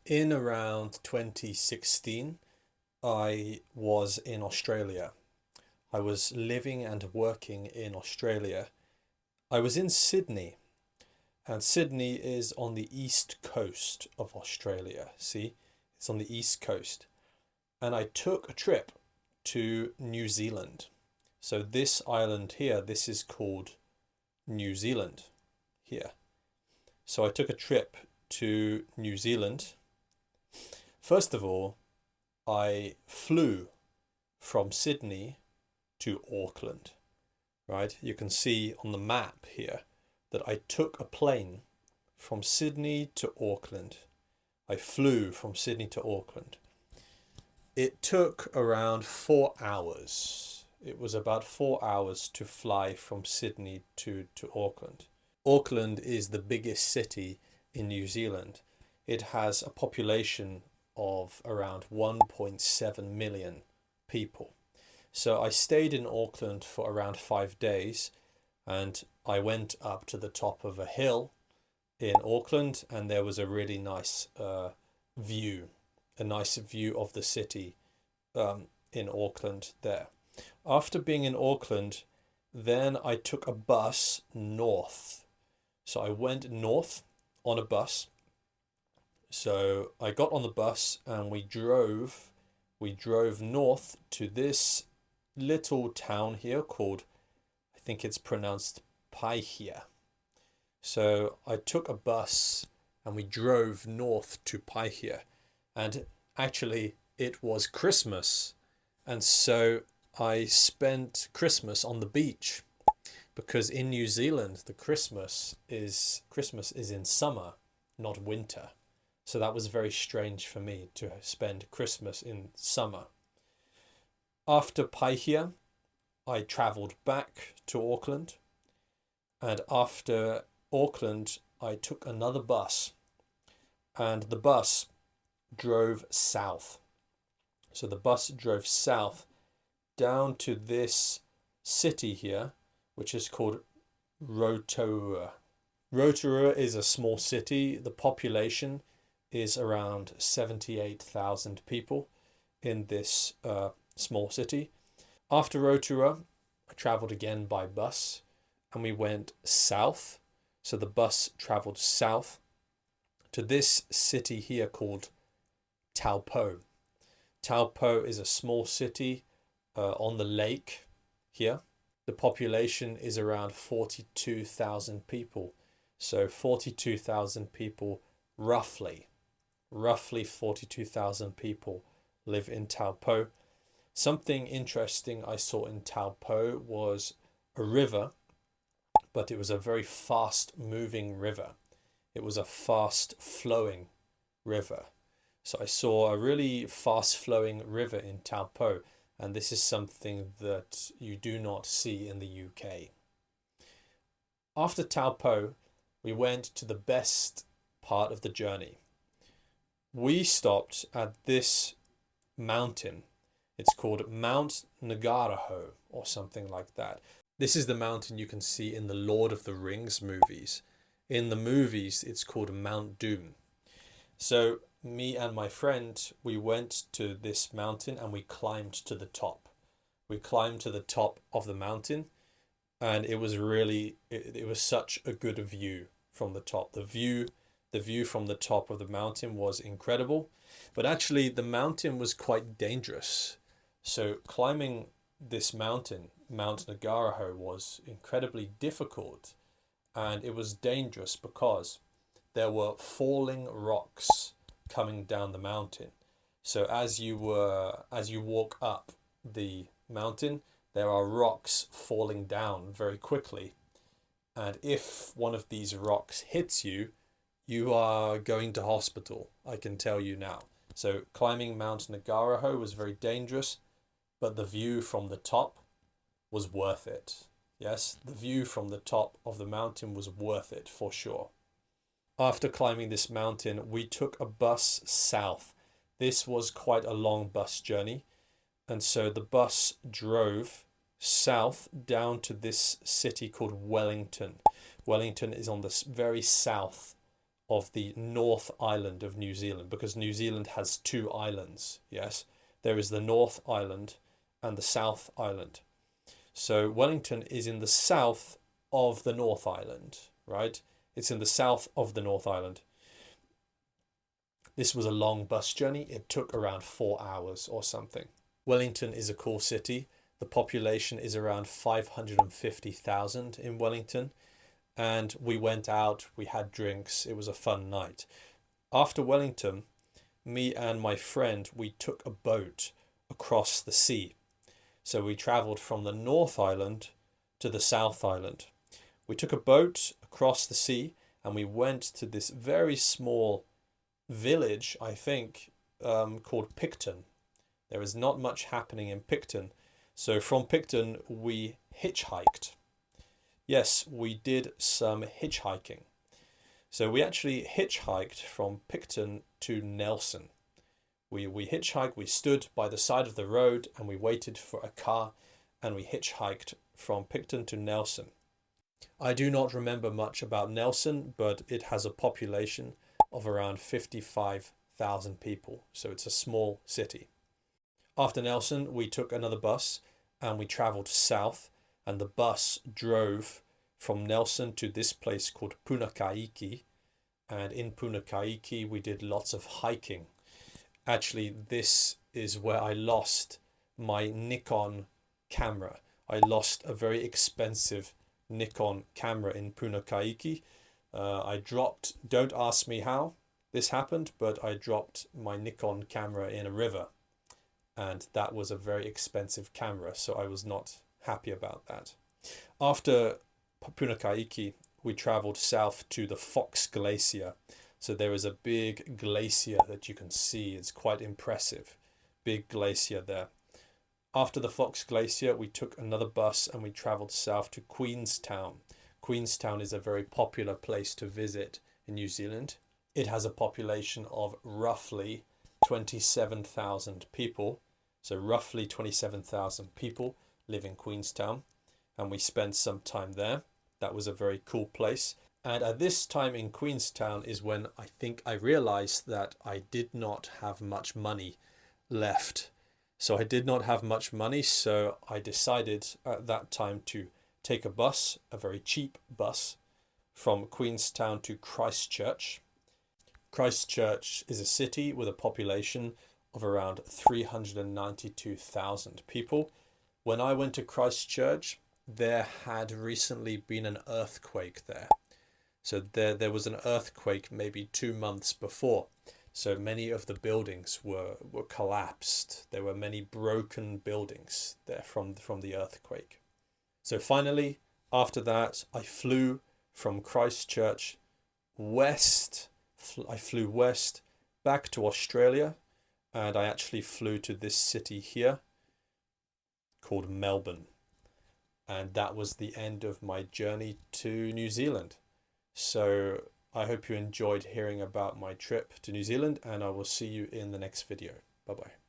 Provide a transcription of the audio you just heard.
In around 2016, I was in Australia. I was living and working in Australia. I was in Sydney, and Sydney is on the east coast of Australia. See, it's on the east coast. And I took a trip to New Zealand. So this island here, this is called New Zealand here. So I took a trip to New Zealand. First of all, I flew from Sydney to Auckland, right? You can see on the map here that I took a plane from Sydney to Auckland. I flew from Sydney to Auckland. It took around 4 hours. It was about 4 hours to fly from Sydney to Auckland. Auckland is the biggest city in New Zealand. It has a population of around 1.7 million people. So I stayed in Auckland for around 5 days, and I went up to the top of a hill in Auckland, and there was a really nice view, a nice view of the city in Auckland there. After being in Auckland, then I took a bus north. So I went north on a bus. So I got on the bus and we drove north to this little town here called, I think it's pronounced Paihia. So I took a bus and we drove north to Paihia, and actually it was Christmas, and so I spent Christmas on the beach, because in New Zealand the Christmas is in summer, not winter. So that was very strange for me to spend Christmas in summer. After Paihia, I travelled back to Auckland, and after Auckland I took another bus, and the bus drove south. So the bus drove south down to this city here, which is called Rotorua. Rotorua is a small city. The population is around 78,000 people in this small city. After Rotorua, I travelled again by bus, and we went south. So the bus travelled south to this city here called Taupo. Taupo is a small city on the lake here. The population is around 42,000 people. So 42,000 people, roughly 42,000 people live in Taupo. Something interesting I saw in Taupo was a river, but it was a very fast moving river. It was a fast flowing river. So I saw a really fast flowing river in Taupo, and this is something that you do not see in the UK. After Taupo, we went to the best part of the journey. We stopped at this mountain. It's called Mount Ngaraho or something like that. This is the mountain you can see in the Lord of the Rings movies. In the movies, it's called Mount Doom. So me and my friend, we went to this mountain and we climbed to the top. We climbed to the top of the mountain, and it was really, it was such a good view from the top. The view from the top of the mountain was incredible, but actually the mountain was quite dangerous. So climbing this mountain, Mount Ngaraho, was incredibly difficult, and it was dangerous because there were falling rocks coming down the mountain. So as you walk up the mountain, there are rocks falling down very quickly, and if one of these rocks hits you, you are going to hospital, I can tell you now. So climbing Mount Ngaraho was very dangerous, but the view from the top was worth it. Yes, the view from the top of the mountain was worth it for sure. After climbing this mountain, we took a bus south. This was quite a long bus journey, and so the bus drove south down to this city called Wellington. Wellington is on the very south of the North Island of New Zealand, because New Zealand has two islands. Yes, there is the North Island and the South Island. So Wellington is in the south of the North Island, right? It's in the south of the North Island. This was a long bus journey. It took around 4 hours or something. Wellington is a cool city. The population is around 550,000 in Wellington. And we went out, we had drinks. It was a fun night. After Wellington, me and my friend, we took a boat across the sea. So we traveled from the North Island to the South Island. We took a boat across the sea and we went to this very small village, I think, called Picton. There is not much happening in Picton. So from Picton, we hitchhiked. Yes, we did some hitchhiking. So we actually hitchhiked from Picton to Nelson. We hitchhiked, we stood by the side of the road and we waited for a car and we hitchhiked from Picton to Nelson. I do not remember much about Nelson, but it has a population of around 55,000 people. So it's a small city. After Nelson, we took another bus and we traveled south, and the bus drove from Nelson to this place called Punaki. And in Punaki, we did lots of hiking. Actually, this is where I lost my Nikon camera. I lost a very expensive Nikon camera in Punaki. I dropped, don't ask me how this happened, but I dropped my Nikon camera in a river. And that was a very expensive camera, so I was not happy about that. After Punaki, we traveled south to the Fox Glacier. So there is a big glacier that you can see. It's quite impressive. Big glacier there. After the Fox Glacier, we took another bus and we traveled south to Queenstown. Queenstown is a very popular place to visit in New Zealand. It has a population of roughly 27,000 people. So roughly 27,000 people live in Queenstown, and we spent some time there. That was a very cool place. And at this time in Queenstown is when I think I realized that I did not have much money left. So I did not have much money, so I decided at that time to take a bus, a very cheap bus, from Queenstown to Christchurch. Christchurch is a city with a population of around 392,000 people. When I went to Christchurch, there had recently been an earthquake there. So there was an earthquake maybe 2 months before. So many of the buildings were collapsed. There were many broken buildings there from the earthquake. So finally, after that, I flew from Christchurch west. I flew west back to Australia, and I actually flew to this city here called Melbourne. And that was the end of my journey to New Zealand. So I hope you enjoyed hearing about my trip to New Zealand, and I will see you in the next video. Bye-bye.